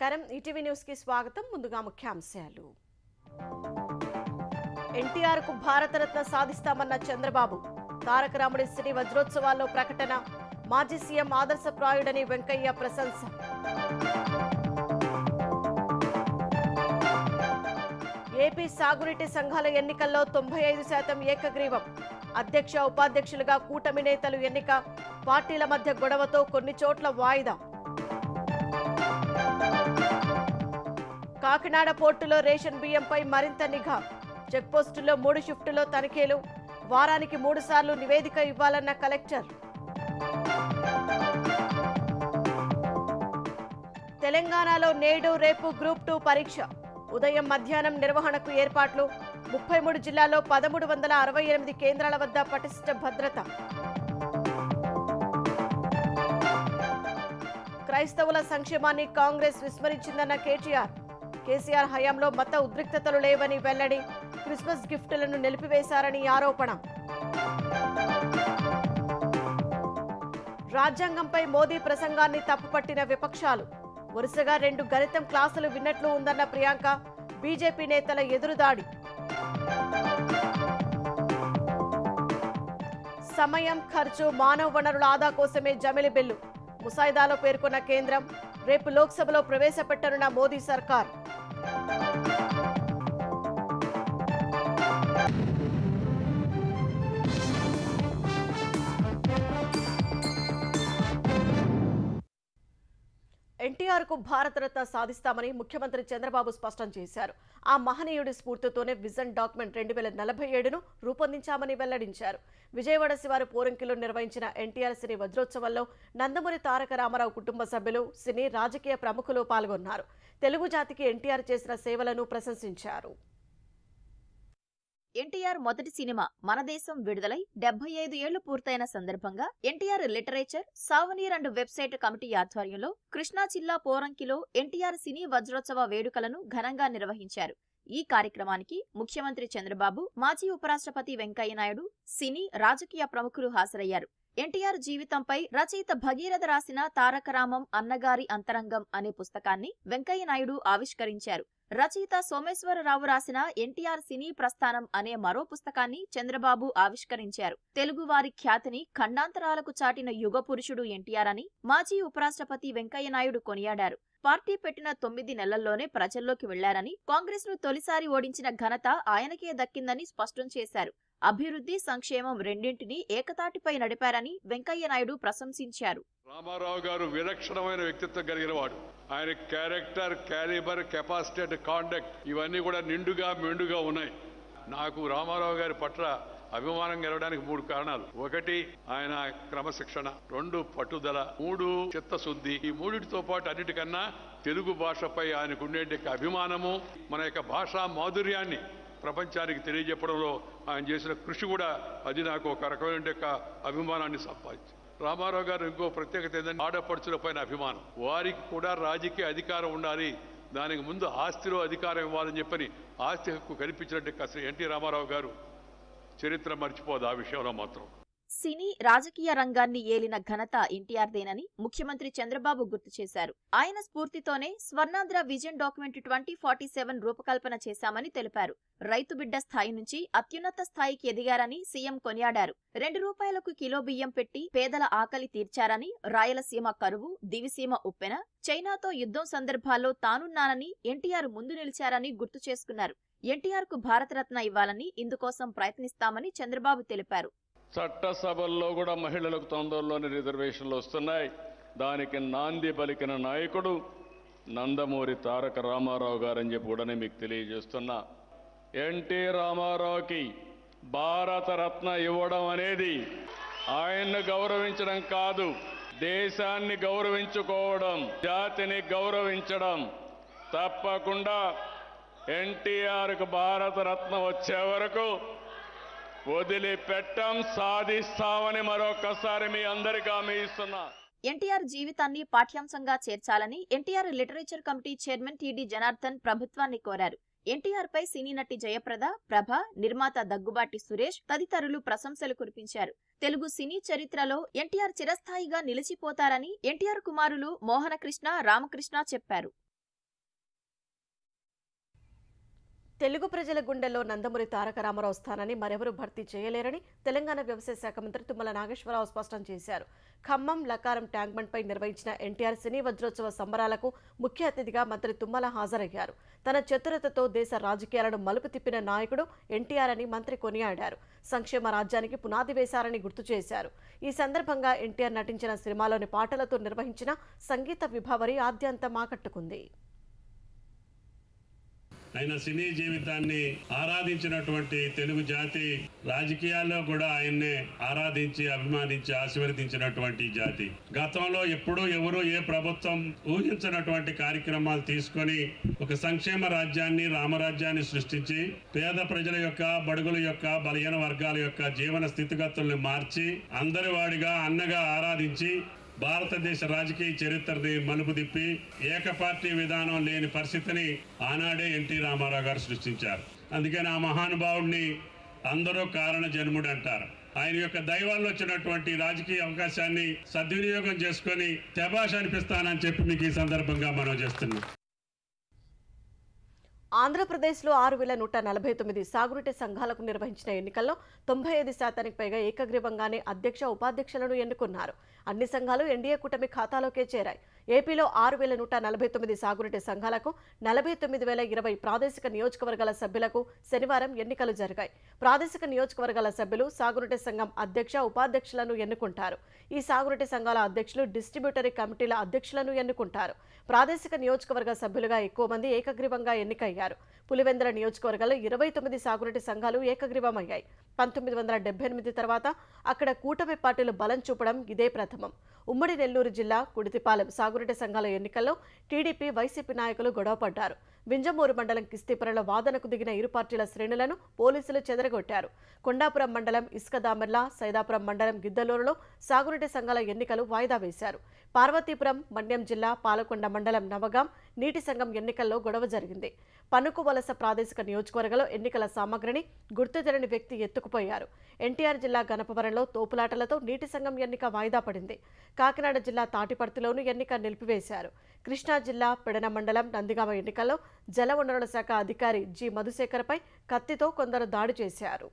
నమస్కారం ETV news కి స్వాగతం ముందుగా ముఖ్యాంశాలు ఎన్టీఆర్ కు భారతరత్న సాధిస్తామన్న చంద్రబాబు తారక రాముడి సినీ వజ్రోత్సవాల్లో ప్రకటన మాజీ సీఎం ఆదర్శప్రాయుడని వెంకయ్య ప్రశంస ఏపీ సాగునీటి సంఘాల ఎన్నికల్లో 95% ఏకగ్రీవం అధ్యక్ష ఉపాధ్యక్షులుగా కూటమి నేతలు ఎన్నిక పార్టీల మధ్య గొడవతో కొన్ని చోట్ల వాయిదా కాకినాడ పోర్టులో రేషన్ బియ్యంపై మరింత నిఘా చెక్పోస్టుల్లో 3 షిఫ్టుల్లో తనిఖీలు వారానికి 3 సార్లు నివేదిక ఇవ్వాలన్న కలెక్టర్ తెలంగాణలో నేడు రేపు గ్రూప్ 2 పరీక్ష ఉదయం మధ్యాహ్నం నిర్వహణకు ఏర్పాట్లు 33 జిల్లాల్లో 1368 కేంద్రాల వద్ద పటిష్ట భద్రత క్రైస్తవుల సంక్షేమాన్ని కాంగ్రెస్ విస్మరించిందన్న కేసీఆర్ హయాంలో మత ఉద్రిక్తతలు లేవని వెల్లడి క్రిస్మస్ గిఫ్టులను నిలిపివేశారని ఆరోపణ రాజ్యాంగంపై మోదీ ప్రసంగాన్ని తప్పుపట్టిన విపక్షాలు వరుసగా 2 గణితం క్లాసులు విన్నట్లు ఉందన్న ప్రియాంక బీజేపీ నేతల ఎదురుదాడి సమయం ఖర్చు మానవ వనరుల ఆదా కోసమే జమిలి బిల్లు ముసాయిదాలో పేర్కొన్న కేంద్రం రేపు లోక్సభలో ప్రవేశపెట్టనున్న మోదీ సర్కార్ ఎన్టీఆర్ కు భారతరత్న సాధిస్తామని ముఖ్యమంత్రి చంద్రబాబు స్పష్టం చేశారు. ఆ మహనీయుడి స్ఫూర్తితోనే విజన్ డాక్యుమెంట్ 2047ను రూపొందించామని వెల్లడించారు. విజయవాడ శివారు పోరంకిలో నిర్వహించిన ఎన్టీఆర్ సినీ వజ్రోత్సవంలో నందమూరి తారక రామారావు కుటుంబ సభ్యులు, సినీ రాజకీయ ప్రముఖులు పాల్గొన్నారు. తెలుగు జాతికి ఎన్టీఆర్ చేసిన సేవలను ప్రశంసించారు. ఎన్టీఆర్ మొదటి సినిమా మన దేశం విడుదలై 75 ఏళ్లు పూర్తయిన సందర్భంగా NTR literature souvenir and website committee ఆధ్వర్యంలో కృష్ణా జిల్లా పోరంకిలో ఎన్టీఆర్ సినీ వజ్రోత్సవ వేడుకలను ఘనంగా నిర్వహించారు. ఈ కార్యక్రమానికి ముఖ్యమంత్రి చంద్రబాబు, మాజీ ఉపరాష్ట్రపతి వెంకయ్యనాయుడు, సినీ రాజకీయ ప్రముఖులు హాజరయ్యారు. ఎన్టీఆర్ జీవితంపై రచయిత భగీరథ రాసిన తారకరామం అన్నగారి అంతరంగం అనే పుస్తకాన్ని వెంకయ్యనాయుడు ఆవిష్కరించారు. రచయిత సోమేశ్వరరావు రాసిన ఎన్టీఆర్ సినీ ప్రస్థానం అనే మరో పుస్తకాన్ని చంద్రబాబు ఆవిష్కరించారు. తెలుగువారి ఖ్యాతిని ఖండాంతరాలకు చాటిన యుగ పురుషుడు ఎన్టీఆర్ అని మాజీ ఉపరాష్ట్రపతి వెంకయ్యనాయుడు కొనియాడారు. పార్టీ పెట్టిన 9 నెలల్లోనే ప్రజల్లోకి వెళ్లారని, కాంగ్రెస్ ను తొలిసారి ఓడించిన ఘనత ఆయనకే దక్కిందని స్పష్టం చేశారు. అభివృద్ధి, సంక్షేమం రెండింటినీ ఏకతాటిపై నడిపారని వెంకయ్యనాయుడు ప్రశంసించారు. రామారావు గారు విలక్షణమైన వ్యక్తిత్వం కలిగిన వాడు. ఆయన క్యారెక్టర్, క్యాలిబర్, కెపాసిటీ, కాండక్ట్ ఇవన్నీ కూడా నిండుగా మెండుగా ఉన్నాయి. నాకు రామారావు గారి పట్ల అభిమానం కలగడానికి 3 కారణాలు. 1 ఆయన క్రమశిక్షణ, 2 పట్టుదల, 3 చిత్తశుద్ధి. ఈ 3టితో పాటు అన్నిటికన్నా తెలుగు భాషపై ఆయనకు ఉండే అభిమానము, మన యొక్క భాషా మాధుర్యాన్ని ప్రపంచానికి తెలియజెప్పడంలో ఆయన చేసిన కృషి కూడా అది నాకు ఒక రకమైన అభిమానాన్ని సంపాదించింది. రామారావు గారు ఇంకో ప్రత్యేకత ఏంటంటే ఆడపడుచుల పైన అభిమానం. వారికి కూడా రాజకీయ అధికారం ఉండాలి, దానికి ముందు ఆస్తిలో అధికారం ఇవ్వాలని చెప్పని ఆస్తి హక్కు కల్పించినట్టు అసలు ఎన్టీ రామారావు గారు చరిత్ర మర్చిపోదు. ఆ విషయంలో మాత్రం సినీ రాజకీయ రంగాన్ని ఏలిన ఘనత ఎన్టీఆర్దేనని ముఖ్యమంత్రి చంద్రబాబు గుర్తు చేశారు. ఆయన స్ఫూర్తితోనే స్వర్ణాంధ్ర విజన్ డాక్యుమెంట్ 2047 రూపకల్పన చేశామని తెలిపారు. రైతు బిడ్డ స్థాయి నుంచి అత్యున్నత స్థాయికి ఎదిగారని సీఎం కొనియాడారు. 2 రూపాయలకు కిలో బియ్యం పెట్టి పేదల ఆకలి తీర్చారని, రాయలసీమ కరువు, దివిసీమ ఉప్పెన, చైనాతో యుద్ధం సందర్భాల్లో తానున్నానని ఎన్టీఆర్ ముందు నిలిచారని గుర్తు చేసుకున్నారు. ఎన్టీఆర్ కు భారతరత్న ఇవ్వాలని, ఇందుకోసం ప్రయత్నిస్తామని చంద్రబాబు తెలిపారు. చట్టసభల్లో కూడా మహిళలకు తొందరలోని రిజర్వేషన్లు వస్తున్నాయి. దానికి నాంది పలికిన నాయకుడు నందమూరి తారక రామారావు గారని చెప్పి కూడా మీకు తెలియజేస్తున్నా. ఎన్టీ రామారావుకి భారతరత్న ఇవ్వడం అనేది ఆయన్ను గౌరవించడం కాదు, దేశాన్ని గౌరవించుకోవడం, జాతిని గౌరవించడం. తప్పకుండా ఎన్టీఆర్కు భారతరత్న వచ్చే వరకు వదిలిపెట్టం, సాధిస్తామని మరొకసారి మీ అందరికీ హామీ ఇస్తున్నా. ఎన్టీఆర్ జీవితాన్ని పాఠ్యాంశంగా చేర్చాలని NTR literature committee chairman TD Janardhan ప్రభుత్వాన్ని కోరారు. ఎన్టీఆర్ పై సినీ నటి జయప్రద, ప్రభ, నిర్మాత దగ్గుబాటి సురేష్ తదితరులు ప్రశంసలు కురిపించారు. తెలుగు సినీ చరిత్రలో ఎన్టీఆర్ చిరస్థాయిగా నిలిచిపోతారని ఎన్టీఆర్ కుమారులు మోహనకృష్ణ, రామకృష్ణ చెప్పారు. తెలుగు ప్రజల గుండెల్లో నందమూరి తారక రామారావు స్థానాన్ని మరెవరూ భర్తీ చేయలేరని తెలంగాణ వ్యవసాయ శాఖ మంత్రి తుమ్మల నాగేశ్వరరావు స్పష్టం చేశారు. ఖమ్మం లకారం ట్యాంక్ బండ్ పై నిర్వహించిన ఎన్టీఆర్ సినీ వజ్రోత్సవ సంబరాలకు ముఖ్య అతిథిగా మంత్రి తుమ్మల హాజరయ్యారు. తన చతురతతో దేశ రాజకీయాలను మలుపు తిప్పిన నాయకుడు ఎన్టీఆర్ అని మంత్రి కొనియాడారు. సంక్షేమ రాజ్యానికి పునాది వేశారని గుర్తు చేశారు. ఈ సందర్భంగా ఎన్టీఆర్ నటించిన సినిమాలోని పాటలతో నిర్వహించిన సంగీత విభావరి ఆద్యంతం ఆకట్టుకుంది. ఆయన సినీ జీవితాన్ని ఆరాధించినటువంటి తెలుగు జాతి రాజకీయాల్లో కూడా ఆయన్నే ఆరాధించి అభిమానించి ఆశీర్వదించినటువంటి జాతి. గతంలో ఎప్పుడూ ఎవరు ఏ ప్రభుత్వం ఊహించినటువంటి కార్యక్రమాలు తీసుకొని ఒక సంక్షేమ రాజ్యాన్ని రామరాజ్యాన్ని సృష్టించి పేద ప్రజల యొక్క బడుగుల యొక్క బలహీన వర్గాల యొక్క జీవన స్థితిగతుల్ని మార్చి అందరి వాడిగా అన్నగా ఆరాధించి భారతదేశ రాజకీయ చరిత్రని మలుపు తిప్పి ఏకపార్టీ విధానం లేని పరిస్థితిని ఆనాడే ఎన్టీ రామారావు గారు సృష్టించారు. అందుకని ఆ మహానుభావుడిని అందరూ కారణ జన్ముడు అంటారు. ఆయన యొక్క దైవాల్లో వచ్చినటువంటి రాజకీయ అవకాశాన్ని సద్వినియోగం చేసుకొని శభాష్ అనిపిస్తానని చెప్పి మీకు ఈ సందర్భంగా మనం చేస్తున్నాం. ఆంధ్రప్రదేశ్లో 6,149 సాగునీటి సంఘాలకు నిర్వహించిన ఎన్నికల్లో 95% పైగా ఏకగ్రీవంగానే అధ్యక్ష ఉపాధ్యక్షులను ఎన్నుకున్నారు. అన్ని సంఘాలు ఎన్డీఏ కూటమి ఖాతాలోకే చేరాయి. ఏపీలో 6,149 సాగునీటి సంఘాలకు 49,020 ప్రాదేశిక నియోజకవర్గాల సభ్యులకు శనివారం ఎన్నికలు జరిగాయి. ప్రాదేశిక నియోజకవర్గాల సభ్యులు సాగునీటి సంఘం అధ్యక్ష ఉపాధ్యక్షులను ఎన్నుకుంటారు. ఈ సాగునీటి సంఘాల అధ్యక్షులు డిస్ట్రిబ్యూటరీ కమిటీల అధ్యక్షులను ఎన్నుకుంటారు. ప్రాదేశిక నియోజకవర్గ సభ్యులుగా ఎక్కువ మంది ఏకగ్రీవంగా ఎన్నికయ్యారు. పులివెందుల నియోజకవర్గంలో 29 సాగునీటి సంఘాలు ఏకగ్రీవమయ్యాయి. 1978 తర్వాత అక్కడ కూటమి పార్టీలు బలం చూపడం ఇదే ప్రథమం. ఉమ్మడి నెల్లూరు జిల్లా కుడితిపాలెం సాగునీటి సంఘాల ఎన్నికల్లో టీడీపీ వైసీపీ నాయకులు గొడవపడ్డారు. వింజమూరు మండలం కిస్తీపురంలో వాదనకు దిగిన ఇరు పార్టీల శ్రేణులను పోలీసులు చెదరగొట్టారు. కొండాపురం మండలం ఇసుకదామర్ల, సైదాపురం మండలం గిద్దలూరులో సాగునీటి సంఘాల ఎన్నికలు వాయిదా వేశారు. పార్వతీపురం, మన్యం జిల్లా పాలకొండ మండలం నవగాం నీటి సంఘం ఎన్నికల్లో గొడవ జరిగింది. పనుకు వలస ప్రాదేశిక నియోజకవర్గంలో ఎన్నికల సామగ్రిని గుర్తు తెలియని వ్యక్తి ఎత్తుకుపోయారు. ఎన్టీఆర్ జిల్లా గణపవరంలో తోపులాటలతో నీటి సంఘం ఎన్నిక వాయిదా పడింది. కాకినాడ జిల్లా తాటిపర్తిలోనూ ఎన్నిక నిలిపివేశారు. కృష్ణా జిల్లా పెడన మండలం నందిగామ ఎన్నికల్లో జలవనరుల శాఖ అధికారి జి మధుశేఖర్పై కత్తితో కొందరు దాడి చేశారు.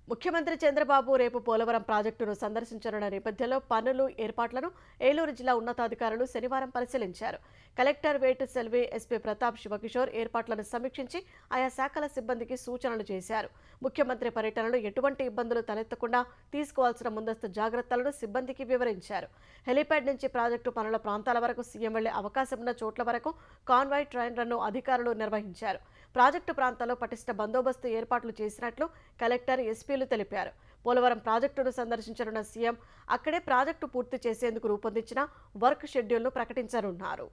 ముఖ్యమంత్రి చంద్రబాబు రేపు పోలవరం ప్రాజెక్టును సందర్శించనున్న నేపథ్యంలో పనులు ఏర్పాట్లను ఏలూరు జిల్లా ఉన్నతాధికారులు శనివారం పరిశీలించారు. కలెక్టర్ వేటు సెల్వి, ఎస్పీ ప్రతాప్ శివకిషోర్ ఏర్పాట్లను సమీక్షించి ఆయా శాఖల సిబ్బందికి సూచనలు చేశారు. ముఖ్యమంత్రి పర్యటనలో ఎటువంటి ఇబ్బందులు తలెత్తకుండా తీసుకోవాల్సిన ముందస్తు జాగ్రత్తలను సిబ్బందికి వివరించారు. హెలీప్యాడ్ నుంచి ప్రాజెక్టు పనుల ప్రాంతాల వరకు సీఎం వెళ్లే అవకాశం ఉన్న చోట్ల వరకు కాన్వాయ్ ట్రైన్ రన్ను అధికారులు నిర్వహించారు. ప్రాజెక్టు ప్రాంతాల్లో పటిష్ట బందోబస్తు ఏర్పాట్లు చేసినట్లు కలెక్టర్, ఎస్పీలు తెలిపారు. పోలవరం ప్రాజెక్టును సందర్శించనున్న సీఎం అక్కడే ప్రాజెక్టు పూర్తి చేసేందుకు రూపొందించిన వర్క్ షెడ్యూల్ను ప్రకటించనున్నారు.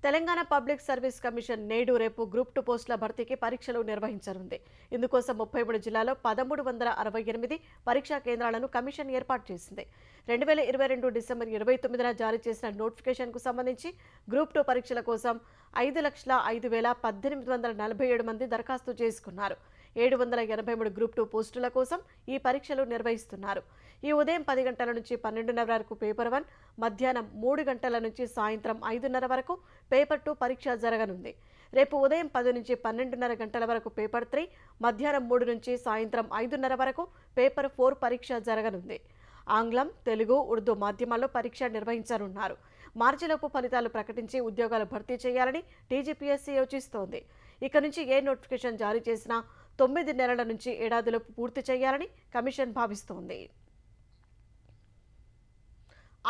తెలంగాణ పబ్లిక్ సర్వీస్ కమిషన్ నేడు రేపు గ్రూప్ 2 పోస్టుల భర్తీకి పరీక్షలు నిర్వహించనుంది. ఇందుకోసం 33 జిల్లాలో 1368 పరీక్షా కేంద్రాలను కమిషన్ ఏర్పాటు చేసింది. 2022 డిసెంబర్ 29న జారీ చేసిన నోటిఫికేషన్కు సంబంధించి గ్రూప్ 2 పరీక్షల కోసం 5,05,1847 మంది దరఖాస్తు చేసుకున్నారు. 783 గ్రూప్ 2 పోస్టుల కోసం ఈ పరీక్షలు నిర్వహిస్తున్నారు. ఈ ఉదయం 10 గంటల నుంచి 12:30 వరకు పేపర్ 1, మధ్యాహ్నం 3 గంటల నుంచి సాయంత్రం 5:30 వరకు పేపర్ 2 పరీక్ష జరగనుంది. రేపు ఉదయం 10 నుంచి 12:30 గంటల వరకు పేపర్ 3, మధ్యాహ్నం 3 నుంచి సాయంత్రం 5:30 వరకు పేపర్ 4 పరీక్ష జరగనుంది. ఆంగ్లం, తెలుగు, ఉర్దూ మాధ్యమాల్లో పరీక్ష నిర్వహించనున్నారు. మార్చిలోపు ఫలితాలు ప్రకటించి ఉద్యోగాలు భర్తీ చేయాలని టీజీపీఎస్సీ యోచిస్తోంది. ఇక నుంచి ఏ నోటిఫికేషన్ జారీ చేసినా 9 నెలల నుంచి ఏడాదిలోపు పూర్తి చేయాలని కమిషన్ భావిస్తోంది.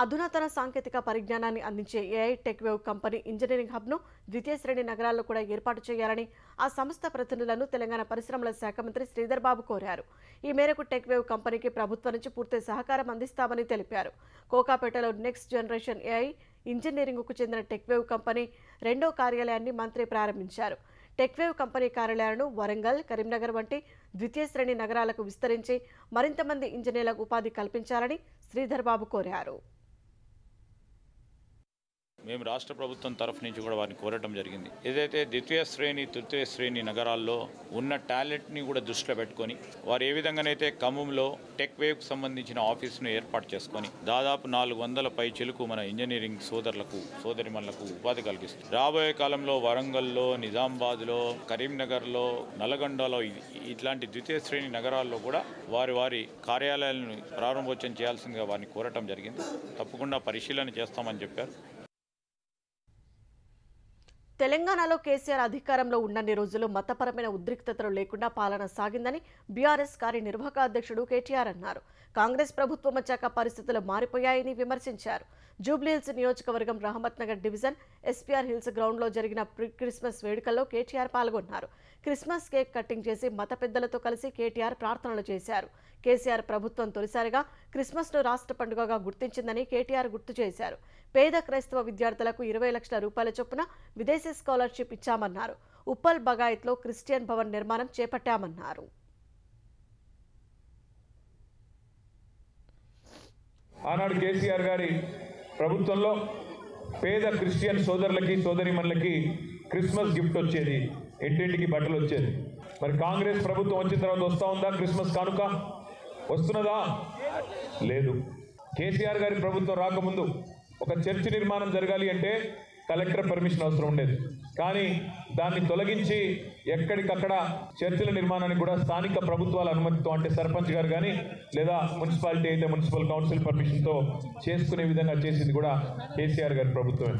అధునాతన సాంకేతిక పరిజ్ఞానాన్ని అందించే ఏఐ టెక్వేవ్ కంపెనీ ఇంజనీరింగ్ హబ్ను ద్వితీయ శ్రేణి నగరాల్లో కూడా ఏర్పాటు చేయాలని ఆ సంస్థ ప్రతినిధులను తెలంగాణ పరిశ్రమల శాఖ మంత్రి శ్రీధర్ బాబు కోరారు. ఈ మేరకు టెక్వేవ్ కంపెనీకి ప్రభుత్వం నుంచి పూర్తి సహకారం అందిస్తామని తెలిపారు. కోకాపేటలో నెక్స్ట్ జనరేషన్ ఏఐ ఇంజనీరింగ్కు చెందిన టెక్వేవ్ కంపెనీ 2వ కార్యాలయాన్ని మంత్రి ప్రారంభించారు. టెక్వేవ్ కంపెనీ కార్యాలయాలను వరంగల్, కరీంనగర్ వంటి ద్వితీయ శ్రేణి నగరాలకు విస్తరించి మరింత మంది ఇంజనీర్లకు ఉపాధి కల్పించాలని శ్రీధర్ బాబు కోరారు. మేము రాష్ట్ర ప్రభుత్వం తరఫు నుంచి కూడా వారిని కోరటం జరిగింది. ఏదైతే ద్వితీయ శ్రేణి తృతీయ శ్రేణి నగరాల్లో ఉన్న టాలెంట్ని కూడా దృష్టిలో పెట్టుకొని వారు ఏ విధంగానైతే ఖమ్మంలో టెక్ వేవ్కి సంబంధించిన ఆఫీసును ఏర్పాటు చేసుకొని దాదాపు 400 పై చిలుకు మన ఇంజనీరింగ్ సోదరులకు సోదరిమణులకు ఉపాధి కలిగిస్తుంది. రాబోయే కాలంలో వరంగల్లో, నిజామాబాద్లో, కరీంనగర్లో, నల్గొండలో ఇట్లాంటి ద్వితీయ శ్రేణి నగరాల్లో కూడా వారి కార్యాలయాలను ప్రారంభోత్సవం చేయాల్సిందిగా వారిని కోరటం జరిగింది. తప్పకుండా పరిశీలన చేస్తామని చెప్పారు. తెలంగాణలో కేసీఆర్ అధికారంలో ఉన్నన్ని రోజులు మతపరమైన ఉద్రిక్తతలు లేకుండా పాలన సాగిందని బీఆర్ఎస్ కార్యనిర్వాహక అధ్యక్షుడు కేటీఆర్ అన్నారు. కాంగ్రెస్ ప్రభుత్వం వచ్చాక పరిస్థితులు మారిపోయాయని విమర్శించారు. జూబ్లీహిల్స్ నియోజకవర్గం Rahmat Nagar division SPR hills గ్రౌండ్లో జరిగిన ప్రీ క్రిస్మస్ వేడుకల్లో కేటీఆర్ పాల్గొన్నారు. క్రిస్మస్ కేక్ కటింగ్ చేసి మత పెద్దలతో కలిసి కేటీఆర్ ప్రార్థనలు చేశారు. కేసీఆర్ ప్రభుత్వం తొలిసారిగా క్రిస్మస్ను రాష్ట్ర పండుగగా గుర్తించిందని కేటీఆర్ గుర్తు చేశారు. పేద క్రైస్తవ విద్యార్థులకు 20 లక్షల రూపాయల చొప్పున విదేశీ స్కాలర్షిప్ ఇచ్చామన్నారు. ఉప్పల్ బగాయత్లో క్రిస్టియన్ భవన్ నిర్మాణం చేపట్టామన్నారు. ఆనాడు కేసీఆర్ గారి ప్రభుత్వంలో పేద క్రిస్టియన్ సోదరులకి సోదరిమణులకి క్రిస్మస్ గిఫ్ట్ వచ్చేది, ఇంటింటికి బట్టలు వచ్చేది. మరి కాంగ్రెస్ ప్రభుత్వం వచ్చిన తర్వాత వస్తూ ఉందా క్రిస్మస్ కానుక? వస్తున్నదా? లేదు. కేసీఆర్ గారి ప్రభుత్వం రాకముందు ఒక చర్చి నిర్మాణం జరగాలి అంటే కలెక్టర్ పర్మిషన్ అవసరం ఉండేది. కానీ దాన్ని తొలగించి ఎక్కడికక్కడ చర్చిల నిర్మాణానికి కూడా స్థానిక ప్రభుత్వాల అనుమతితో, అంటే సర్పంచ్ గారు కానీ లేదా మున్సిపాలిటీ అయితే మున్సిపల్ కౌన్సిల్ పర్మిషన్తో చేసుకునే విధంగా చేసింది కూడా కేసీఆర్ గారి ప్రభుత్వమే.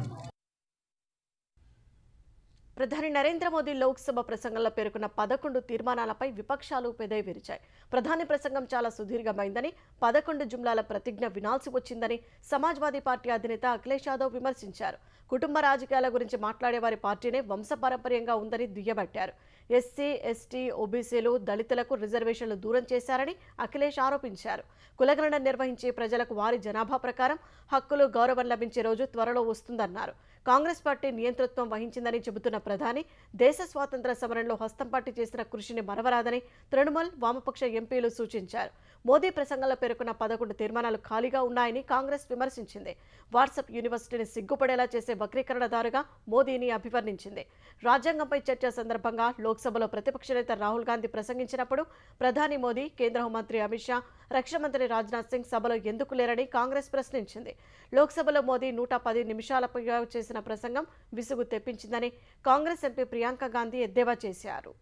ప్రధాని నరేంద్ర మోదీ లోక్సభ ప్రసంగంలో పేర్కొన్న 11 తీర్మానాలపై విపక్షాలు పెదవి విరిచాయి. ప్రధాని ప్రసంగం చాలా సుదీర్ఘమైందని, 11 జుమ్లాల ప్రతిజ్ఞ వినాల్సి వచ్చిందని సమాజ్వాదీ పార్టీ అధినేత అఖిలేష్ యాదవ్ విమర్శించారు. కుటుంబ రాజకీయాల గురించి మాట్లాడే వారి పార్టీనే వంశపారంపర్యంగా ఉందని దుయ్యబట్టారు. ఎస్సీ, ఎస్టీ, ఓబీసీలు, దళితులకు రిజర్వేషన్లు దూరం చేశారని అఖిలేష్ ఆరోపించారు. కులగణన నిర్వహించి ప్రజలకు వారి జనాభా ప్రకారం హక్కులు, గౌరవం లభించే రోజు త్వరలో వస్తుందన్నారు. కాంగ్రెస్ పార్టీ నియంతృత్వం వహించిందని చెబుతున్న ప్రధాని దేశ స్వాతంత్ర సమరంలో హస్తం పార్టీ చేసిన కృషిని మరవరాదని తృణమూల్, వామపక్ష ఎంపీలు సూచించారు. మోదీ ప్రసంగంలో పేర్కొన్న 11 తీర్మానాలు ఖాళీగా ఉన్నాయని కాంగ్రెస్ విమర్శించింది. వాట్సాప్ యూనివర్సిటీని సిగ్గుపడేలా చేసే వక్రీకరణదారుగా మోదీని అభివర్ణించింది. రాజ్యాంగంపై చర్చ సందర్భంగా లోక్సభలో ప్రతిపక్ష నేత రాహుల్ గాంధీ ప్రసంగించినప్పుడు ప్రధాని మోదీ, కేంద్ర హోంమంత్రి అమిత్ షా, రక్షణ మంత్రి రాజ్నాథ్ సింగ్ సభలో ఎందుకు లేరని కాంగ్రెస్ ప్రశ్నించింది. లోక్సభలో మోదీ 110 నిమిషాలపైగా చేసిన ప్రసంగం విసుగు తెప్పించిందని కాంగ్రెస్ ఎంపీ ప్రియాంక గాంధీ ఎద్దేవా చేశారు.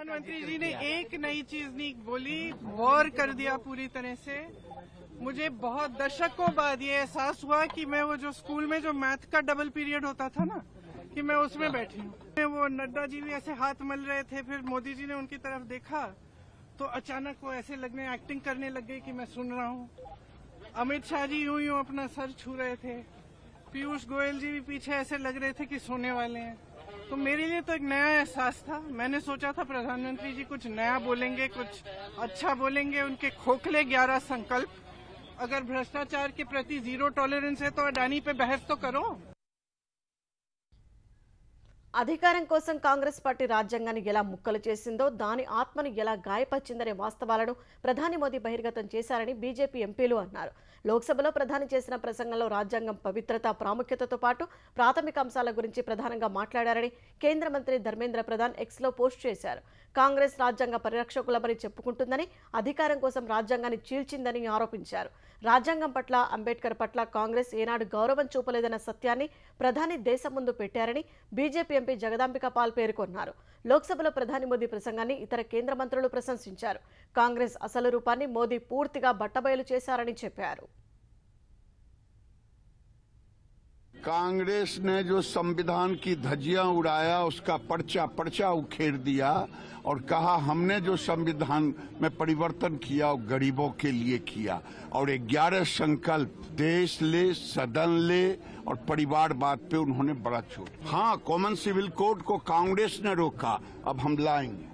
प्रधानमंत्री जी ने एक नई चीज नहीं बोली, वॉर कर दिया पूरी तरह से। मुझे बहुत दशकों बाद ये एहसास हुआ कि मैं वो जो स्कूल में जो मैथ का डबल पीरियड होता था ना, कि मैं उसमें बैठी हूँ। वो नड्डा जी भी ऐसे हाथ मल रहे थे, फिर मोदी जी ने उनकी तरफ देखा तो अचानक वो ऐसे लगने एक्टिंग करने लग गई कि मैं सुन रहा हूँ। अमित शाह जी यूं यूं अपना सर छू रहे थे, पीयूष गोयल जी भी पीछे ऐसे लग रहे थे कि सोने वाले हैं। तो मेरे लिए तो एक नया एहसास था। मैंने सोचा था प्रधानमंत्री जी कुछ नया बोलेंगे, कुछ अच्छा बोलेंगे। उनके खोखले 11 संकल्प, अगर भ्रष्टाचार के प्रति 0 टॉलरेंस है तो अडानी पे बहस तो करो। అధికారం కోసం కాంగ్రెస్ పార్టీ రాజ్యాంగాన్ని ఎలా ముక్కలు చేసిందో, దాని ఆత్మను ఎలా గాయపరిచిందనే వాస్తవాలను ప్రధాని మోదీ బహిర్గతం చేశారని బీజేపీ ఎంపీలు అన్నారు. లోక్సభలో ప్రధాని చేసిన ప్రసంగంలో రాజ్యాంగం పవిత్రత, ప్రాముఖ్యతతో పాటు ప్రాథమిక అంశాల గురించి ప్రధానంగా మాట్లాడారని కేంద్ర మంత్రి ధర్మేంద్ర ప్రధాన్ ఎక్స్లో పోస్ట్ చేశారు. కాంగ్రెస్ రాజ్యాంగ పరిరక్షకులమని చెప్పుకుంటుందని, అధికారం కోసం రాజ్యాంగాన్ని చీల్చిందని ఆరోపించారు. రాజ్యాంగం పట్ల, అంబేద్కర్ పట్ల కాంగ్రెస్ ఏనాడు గౌరవం చూపలేదన్న సత్యాన్ని ప్రధాని దేశం ముందు పెట్టారని బీజేపీ ఎంపీ జగదాంబిక పాల్ పేర్కొన్నారు. లోక్సభలో ప్రధాని మోదీ ప్రసంగాన్ని ఇతర కేంద్ర మంత్రులు ప్రశంసించారు. కాంగ్రెస్ అసలు రూపాన్ని మోదీ పూర్తిగా బట్టబయలు చేశారని చెప్పారు. कांग्रेस ने जो संविधान की धज्जियां उड़ाया, उसका पर्चा उखेड़ दिया और कहा हमने जो संविधान में परिवर्तन किया वो गरीबों के लिए किया। और 11 संकल्प देश ले, सदन ले और परिवारवाद पे उन्होंने बड़ा छोड़। हाँ, कॉमन सिविल कोड को कांग्रेस ने रोका, अब हम लाएंगे।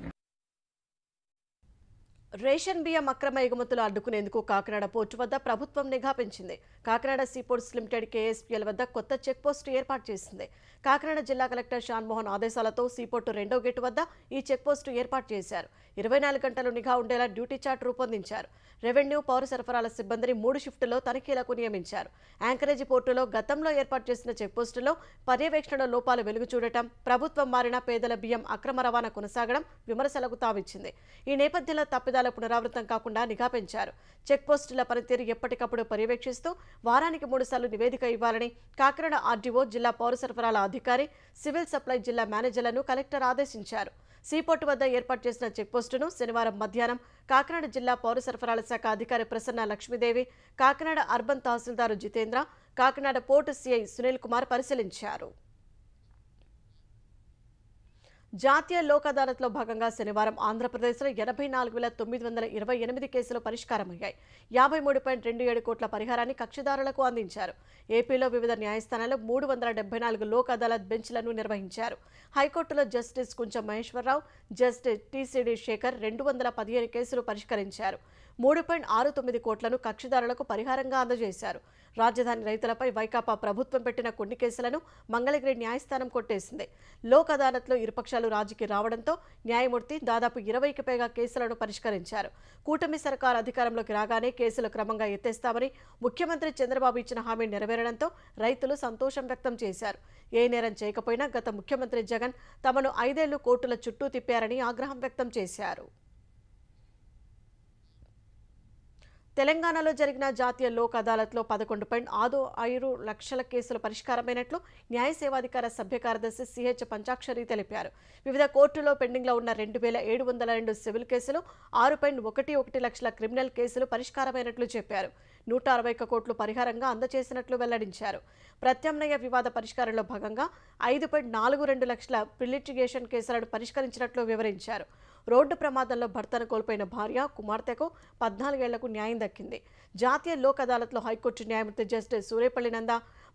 రేషన్ బియ్యం అక్రమ ఎగుమతులు అడ్డుకునేందుకు కాకినాడ పోర్టు వద్ద ప్రభుత్వం నిఘా పెంచింది. కాకినాడ సీపోర్ట్స్ లిమిటెడ్ KSPL వద్ద కొత్త చెక్ పోస్టు ఏర్పాటు చేసింది. కాకినాడ జిల్లా కలెక్టర్ షాన్మోహన్ ఆదేశాలతో సీపోర్టు 2వ గేటు వద్ద ఈ చెక్ పోస్టు ఏర్పాటు చేశారు. 24 గంటలు నిఘా ఉండేలా డ్యూటీ చార్ట్ రూపొందించారు. రెవెన్యూ, పౌర సరఫరాల సిబ్బందిని 3 షిఫ్టుల్లో తనిఖీలకు నియమించారు. యాంకరేజీ పోర్టులో గతంలో ఏర్పాటు చేసిన చెక్ పోస్టులో పర్యవేక్షణ లోపాలు వెలుగు చూడటం, ప్రభుత్వం మారిన పేదల బియ్యం అక్రమ రవాణా కొనసాగడం విమర్శలకు తావిచ్చింది. ఈ నేపథ్యంలో తప్పిదాల పునరావృతం కాకుండా నిఘా పెంచారు. చెక్ పోస్టుల పనితీరు ఎప్పటికప్పుడు పర్యవేక్షిస్తూ వారానికి 3 సార్లు నివేదిక ఇవ్వాలని కాకినాడ RDO, జిల్లా పౌర సరఫరాల అధికారి, సివిల్ సప్లై జిల్లా మేనేజర్లను కలెక్టర్ ఆదేశించారు. సీపోర్టు వద్ద ఏర్పాటు చేసిన చెక్పోస్టును శనివారం మధ్యాహ్నం కాకినాడ జిల్లా పౌర సరఫరాల శాఖ అధికారి Prasanna Lakshmidevi, Kakinada urban tahsildar Jitendra, Kakinada port CI Sunil Kumar పరిశీలించారు. జాతీయ లోక్ అదాలత్లో భాగంగా శనివారం ఆంధ్రప్రదేశ్లో 84,928 కేసులు పరిష్కారమయ్యాయి. 53.27 కోట్ల పరిహారాన్ని కక్షిదారులకు అందించారు. ఏపీలో వివిధ న్యాయస్థానాల్లో 374 లోక్ అదాలత్ బెంచ్లను నిర్వహించారు. హైకోర్టులో జస్టిస్ కుంచం మహేశ్వరరావు, జస్టిస్ TCD శేఖర్ 215 కేసులు పరిష్కరించారు. 3.69 కోట్లను కక్షిదారులకు పరిహారంగా అందజేశారు. రాజధాని రైతులపై వైకాపా ప్రభుత్వం పెట్టిన కొన్ని కేసులను మంగళగిరి న్యాయస్థానం కొట్టేసింది. లోక్ అదాలత్లో ఇరుపక్షాలు రాజీకి రావడంతో న్యాయమూర్తి దాదాపు 20కి పైగా కేసులను పరిష్కరించారు. కూటమి సర్కార్ అధికారంలోకి రాగానే కేసులు క్రమంగా ఎత్తేస్తామని ముఖ్యమంత్రి చంద్రబాబు ఇచ్చిన హామీ నెరవేరడంతో రైతులు సంతోషం వ్యక్తం చేశారు. ఏ నేరం చేయకపోయినా గత ముఖ్యమంత్రి జగన్ తమను 5 ఏళ్లు కోర్టుల చుట్టూ తిప్పారని ఆగ్రహం వ్యక్తం చేశారు. తెలంగాణలో జరిగిన జాతీయ లోక్ అదాలత్లో 11.65 లక్షల కేసుల పరిష్కారమైనట్లు న్యాయ సేవాధికార సభ్య కార్యదర్శి CH పంచాక్షరి తెలిపారు. వివిధ కోర్టులో పెండింగ్లో ఉన్న 2,702 సివిల్ కేసులు, 6.11 లక్షల క్రిమినల్ కేసులు పరిష్కారమైనట్లు చెప్పారు. 161 కోట్లు పరిహారంగా అందజేసినట్లు వెల్లడించారు. ప్రత్యామ్నాయ వివాద పరిష్కారంలో భాగంగా 5.42 లక్షల ప్రిలిటిగేషన్ కేసులను పరిష్కరించినట్లు వివరించారు. రోడ్డు ప్రమాదంలో భర్తను కోల్పోయిన భార్య, కుమార్తెకు 14 ఏళ్లకు న్యాయం దక్కింది. జాతీయ లోక్ అదాలత్లో హైకోర్టు న్యాయమూర్తి జస్టిస్ సూరేపల్లి నంద,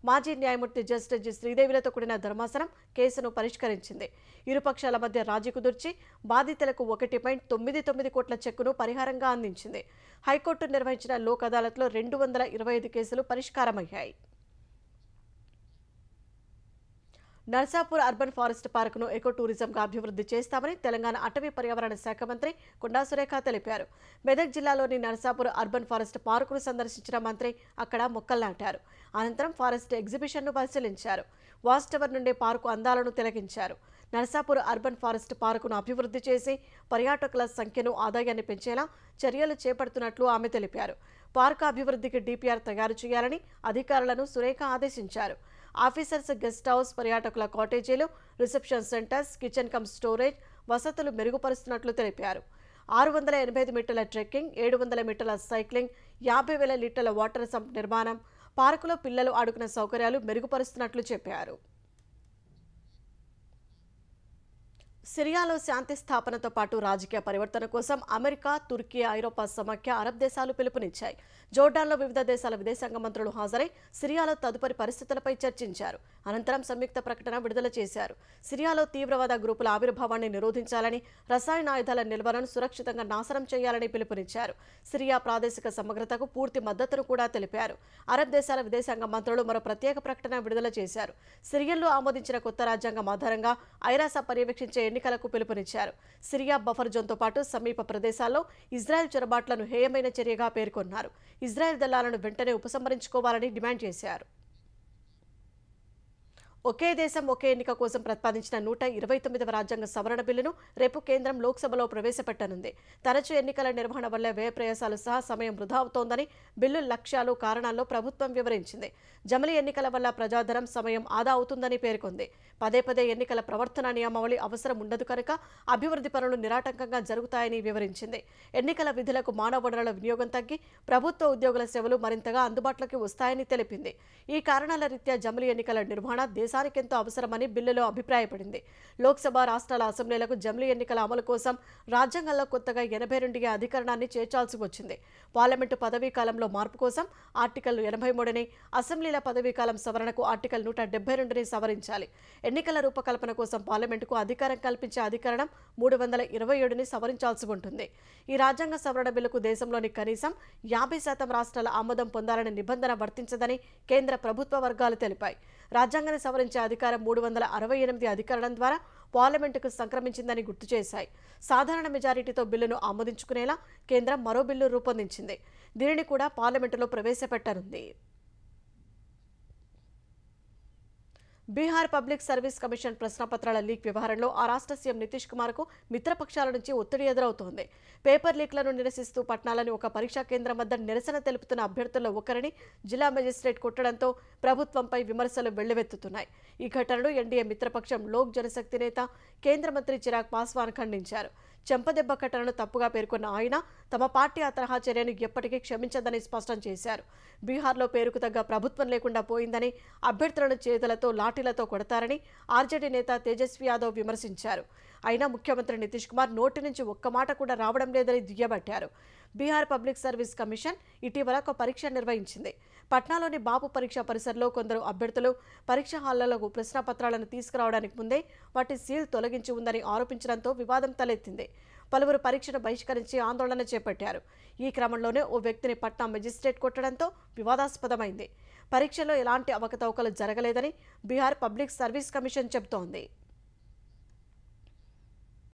మాజీ న్యాయమూర్తి జస్టిస్ G. శ్రీదేవిలతో కూడిన ధర్మాసనం కేసును పరిష్కరించింది. ఇరుపక్షాల మధ్య రాజీ కుదుర్చి బాధితులకు 1.99 కోట్ల చెక్కును పరిహారంగా అందించింది. హైకోర్టు నిర్వహించిన లోక్ అదాలత్లో 225 కేసులు పరిష్కారమయ్యాయి. నర్సాపూర్ అర్బన్ ఫారెస్ట్ పార్కును ఎకో టూరిజంగా అభివృద్ధి చేస్తామని తెలంగాణ అటవీ పర్యావరణ శాఖ మంత్రి కొండా సురేఖ తెలిపారు. మెదక్ జిల్లాలోని నర్సాపూర్ అర్బన్ ఫారెస్ట్ పార్కును సందర్శించిన మంత్రి అక్కడ మొక్కలు నాటారు. అనంతరం ఫారెస్ట్ ఎగ్జిబిషన్ను పరిశీలించారు. వాచ్ టవర్ నుండి పార్కు అందాలను తిలకించారు. నర్సాపూర్ అర్బన్ ఫారెస్ట్ పార్కును అభివృద్ధి చేసి పర్యాటకుల సంఖ్యను, ఆదాయాన్ని పెంచేలా చర్యలు చేపడుతున్నట్లు ఆమె తెలిపారు. పార్కు అభివృద్ధికి DPR తయారు చేయాలని అధికారులను సురేఖ ఆదేశించారు. ఆఫీసర్స్ గెస్ట్ హౌస్, పర్యాటకుల కాటేజీలు, reception centres, kitchen cum storage వసతులు మెరుగుపరుస్తున్నట్లు తెలిపారు. 685 మీటర్ల ట్రెక్కింగ్, 700 మీటర్ల సైక్లింగ్, 50,000 లీటర్ల వాటర్ సంప్ నిర్మాణం, పార్కులో పిల్లలు ఆడుకునే సౌకర్యాలు మెరుగుపరుస్తున్నట్లు చెప్పారు. సిరియాలో శాంతి స్థాపనతో పాటు రాజకీయ పరివర్తన కోసం అమెరికా, తుర్కీ, ఐరోపా సమాఖ్య, అరబ్ దేశాలు పిలుపునిచ్చాయి. జోర్డాన్లో వివిధ దేశాల విదేశాంగ మంత్రులు హాజరై సిరియాలో తదుపరి పరిస్థితులపై చర్చించారు. అనంతరం సంయుక్త ప్రకటన విడుదల చేశారు. సిరియాలో తీవ్రవాద గ్రూపుల ఆవిర్భావాన్ని నిరోధించాలని, రసాయన ఆయుధాల నిల్వలను సురక్షితంగా నాశనం చేయాలని పిలుపునిచ్చారు. సిరియా ప్రాదేశిక సమగ్రతకు పూర్తి మద్దతును కూడా తెలిపారు. అరబ్ దేశాల విదేశాంగ మంత్రులు మరో ప్రత్యేక ప్రకటన విడుదల చేశారు. సిరియన్లు ఆమోదించిన కొత్త రాజ్యాంగం ఆధారంగా ఐరాస పర్యవేక్షించే ఎన్నికలకు పిలుపునిచ్చారు. సిరియా బఫర్ జోన్తో పాటు సమీప ప్రదేశాల్లో ఇజ్రాయెల్ చొరబాట్లను హేయమైన చర్యగా పేర్కొన్నారు. ఇజ్రాయెల్ దళాలను వెంటనే ఉపసంహరించుకోవాలని డిమాండ్ చేశారు. ఒకే దేశం ఒకే ఎన్నిక కోసం ప్రతిపాదించిన 129వ రాజ్యాంగ సవరణ బిల్లును రేపు కేంద్రం లోక్సభలో ప్రవేశపెట్టనుంది. తరచూ ఎన్నికల నిర్వహణ వల్ల వ్యయ ప్రయాసాలు సహా సమయం వృధా అవుతోందని బిల్లు లక్ష్యాలు, కారణాల్లో ప్రభుత్వం వివరించింది. జమిలీ ఎన్నికల వల్ల ప్రజాధనం, సమయం ఆదా అవుతుందని పేర్కొంది. పదే ఎన్నికల ప్రవర్తన నియమావళి అవసరం ఉండదు కనుక అభివృద్ధి పనులు నిరాటంకంగా జరుగుతాయని వివరించింది. ఎన్నికల విధులకు మానవ వనరుల వినియోగం తగ్గి ప్రభుత్వ ఉద్యోగుల సేవలు మరింతగా అందుబాటులోకి వస్తాయని తెలిపింది. ఈ కారణాల రీత్యా జమిలీ ఎన్నికల నిర్వహణ దేశ దేశానికెంతో అవసరమని బిల్లులో అభిప్రాయపడింది. లోక్సభ, రాష్ట్రాల అసెంబ్లీలకు జమిలీ ఎన్నికల అమలు కోసం రాజ్యాంగంలో కొత్తగా 82 అధికరణాన్ని చేర్చాల్సి వచ్చింది. పార్లమెంటు పదవీకాలంలో మార్పు కోసం ఆర్టికల్ 83ని, అసెంబ్లీల పదవీకాలం సవరణకు ఆర్టికల్ 172ని సవరించాలి. ఎన్నికల రూపకల్పన కోసం పార్లమెంటుకు అధికారం కల్పించే అధికరణం 327ని సవరించాల్సి ఉంటుంది. ఈ రాజ్యాంగ సవరణ బిల్లుకు దేశంలోని కనీసం 50% రాష్ట్రాల ఆమోదం పొందాలని నిబంధన వర్తించదని కేంద్ర ప్రభుత్వ వర్గాలు తెలిపాయి. రాజ్యాంగాన్ని సవరించే అధికారం 368 అధికరణం ద్వారా పార్లమెంటుకు సంక్రమించిందని గుర్తు చేశాయి. సాధారణ మెజారిటీతో బిల్లును ఆమోదించుకునేలా కేంద్రం మరో బిల్లు రూపొందించింది. దీనిని కూడా పార్లమెంటులో ప్రవేశపెట్టనుంది. బీహార్ పబ్లిక్ సర్వీస్ కమిషన్ ప్రశ్నపత్రాల లీక్ వ్యవహారంలో ఆ రాష్ట్ర సీఎం నితీష్ కుమార్కు మిత్రపక్షాల నుంచి ఒత్తిడి ఎదురవుతోంది. పేపర్ లీక్లను నిరసిస్తూ పట్నాలని ఒక పరీక్షా కేంద్రం వద్ద నిరసన తెలుపుతున్న అభ్యర్థుల్లో ఒకరిని జిల్లా మెజిస్ట్రేట్ కొట్టడంతో ప్రభుత్వంపై విమర్శలు వెల్లువెత్తుతున్నాయి. ఈ ఘటనను ఎన్డీఏ మిత్రపక్షం లోక్ జనశక్తి నేత కేంద్ర మంత్రి చిరాగ్ పాస్వాన్ ఖండించారు. చెంపదెబ్బ ఘటనను తప్పుగా పేర్కొన్న ఆయన తమ పార్టీ ఆ తరహా చర్యను ఎప్పటికీ క్షమించదని స్పష్టం చేశారు. బీహార్లో పేరుకు తగ్గ ప్రభుత్వం లేకుండా పోయిందని, అభ్యర్థులను చేతులతో లాఠీలతో కొడతారని ఆర్జేడీ నేత తేజస్వి యాదవ్ విమర్శించారు. అయినా ముఖ్యమంత్రి నితీష్ కుమార్ నోటి నుంచి ఒక్క మాట కూడా రావడం లేదని దుయ్యబట్టారు. బీహార్ పబ్లిక్ సర్వీస్ కమిషన్ ఇటీవల ఒక పరీక్ష నిర్వహించింది. పట్నాలోని బాపు పరీక్షా పరిసరలో కొందరు అభ్యర్థులు పరీక్షా హాళ్లకు ప్రశ్నపత్రాలను తీసుకురావడానికి ముందే వాటి సీల్ తొలగించి ఉందని ఆరోపించడంతో వివాదం తలెత్తింది. పలువురు పరీక్షను బహిష్కరించి ఆందోళన చేపట్టారు. ఈ క్రమంలోనే ఓ వ్యక్తిని పట్నా మెజిస్ట్రేట్ కొట్టడంతో వివాదాస్పదమైంది. పరీక్షలో ఎలాంటి అవకతవకలు జరగలేదని బీహార్ పబ్లిక్ సర్వీస్ కమిషన్ చెబుతోంది.